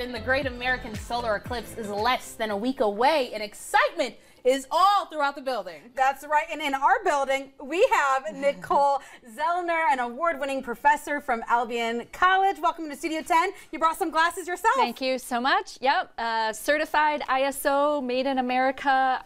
and the Great American Solar Eclipse is less than a week away, and excitement is all throughout the building. That's right. And in our building, we have Nicolle Zeller, an award-winning professor from Albion College. Welcome to Studio 10. You brought some glasses yourself. Thank you so much. Yep. Certified ISO, made in America,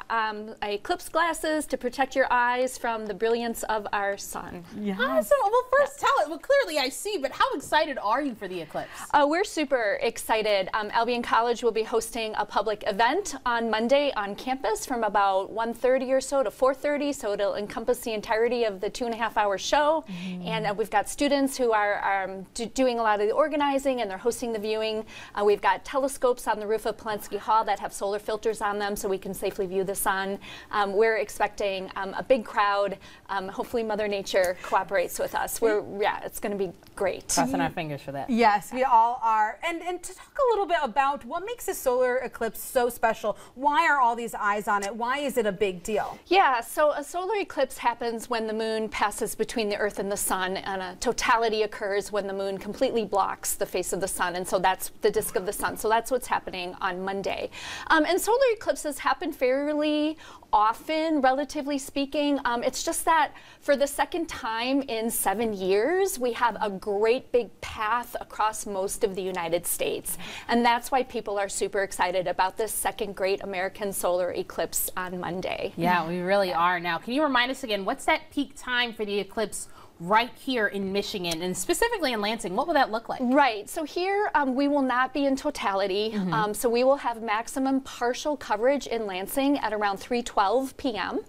Eclipse glasses to protect your eyes from the brilliance of our sun. Yes. Awesome. Well, first tell it. Well, clearly I see, but how excited are you for the eclipse? We're super excited. Albion College will be hosting a public event on Monday on campus from about 1:30 or so to 4:30, so it'll encompass the entirety of the 2.5-hour show. And we've got students who are doing a lot of the organizing, and they're hosting the viewing. We've got telescopes on the roof of Polensky Hall that have solar filters on them so we can safely view the sun. We're expecting a big crowd. Hopefully Mother Nature cooperates with us. Yeah, it's going to be great. Crossing our fingers for that. Yes, we all are. And to talk a little bit about what makes a solar eclipse so special. Why are all these eyes on it? Why is it a big deal? Yeah, so a solar eclipse happens when the moon passes between the Earth and the sun, and a totality occurs when the moon completely blocks the face of the sun, and so that's the disk of the sun. So that's what's happening on Monday. And solar eclipses happen fairly often, relatively speaking. It's just that for the second time in 7 years, we have a great big path across most of the United States. And that's why people are super excited about this second great American solar eclipse on Monday. Yeah, we really are. Now, can you remind us again, what's that peak time for the eclipse right here in Michigan, and specifically in Lansing? What will that look like? Right, so here we will not be in totality, so we will have maximum partial coverage in Lansing at around 3:12 p.m.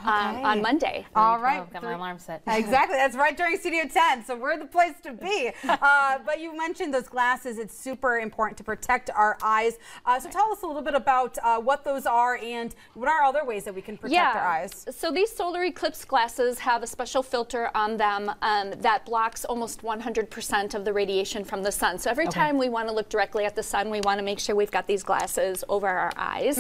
On Monday. All right. Got my alarm set. Exactly. That's right during Studio 10. So we're the place to be. But you mentioned those glasses. It's super important to protect our eyes. So tell us a little bit about what those are and what are other ways that we can protect our eyes. So these solar eclipse glasses have a special filter on them that blocks almost 100% of the radiation from the sun. So every time we want to look directly at the sun, we want to make sure we've got these glasses over our eyes.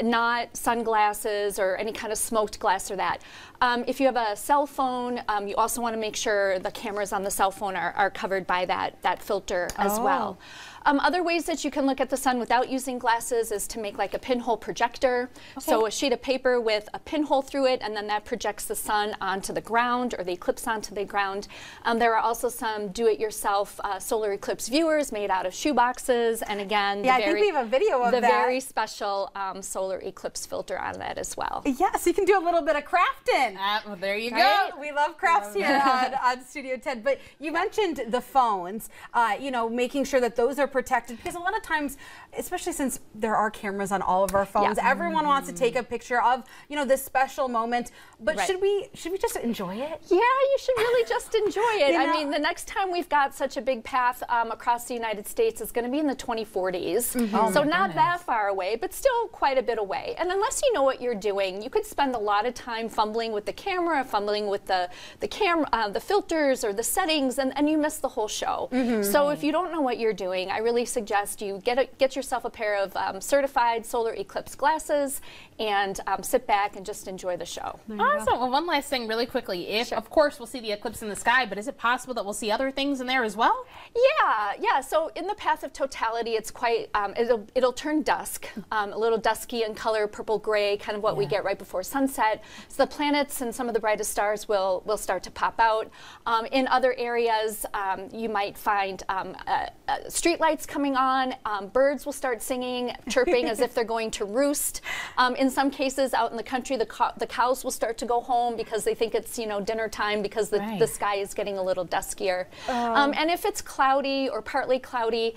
Not sunglasses or any kind of smoked glass or that. If you have a cell phone, you also want to make sure the cameras on the cell phone are covered by that filter as well. Other ways that you can look at the sun without using glasses is to make like a pinhole projector. So a sheet of paper with a pinhole through it, and then that projects the sun onto the ground or the eclipse onto the ground. There are also some do-it-yourself solar eclipse viewers made out of shoe boxes, and again, I think we have a video of the that. very special solar eclipse filter on that as well. Yeah, so you can do a little bit of crafting. Well, there you go. We love crafts here on Studio 10. But you mentioned the phones, you know, making sure that those are protected, because a lot of times, especially since there are cameras on all of our phones, everyone wants to take a picture of, you know, this special moment. But should we just enjoy it? Yeah, you should really just enjoy it. You know? I mean, the next time we've got such a big path across the United States is going to be in the 2040s. So not that far away, but still quite a bit away. And unless you know what you're doing, you could spend a lot of time fumbling with the camera, fumbling with the filters or the settings, and you miss the whole show. So if you don't know what you're doing, I really suggest you get yourself a pair of certified solar eclipse glasses and sit back and just enjoy the show. Awesome. Well, one last thing really quickly. Of course, we'll see the eclipse in the sky, but is it possible that we'll see other things in there as well? Yeah. So in the path of totality, it's quite, it'll turn dusk, a little dusky in color, purple gray, kind of what we get right before sunset. So the planets and some of the brightest stars will start to pop out. In other areas, you might find street lights coming on, birds will start singing, chirping as if they're going to roost. In some cases out in the country, the cows will start to go home because they think it's, you know, dinner time, because the sky is getting a little duskier. And if it's cloudy or partly cloudy,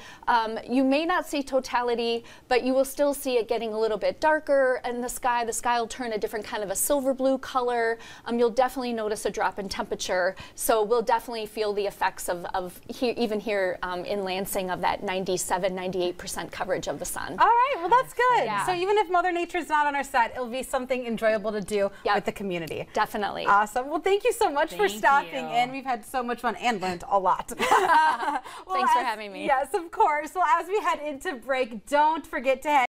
you may not see totality, but you will still see it getting a little bit darker in the sky. The sky will turn a different kind of a silver blue color. You'll definitely notice a drop in temperature. So we'll definitely feel the effects of even here in Lansing of that 97–98% coverage of the sun. All right, well that's good. So even if Mother Nature's not on our side, it'll be something enjoyable to do with the community. Definitely. Awesome. Well, thank you so much for stopping in. We've had so much fun and learned a lot. Thanks for having me. Yes, of course. Well, as we head into break, don't forget to head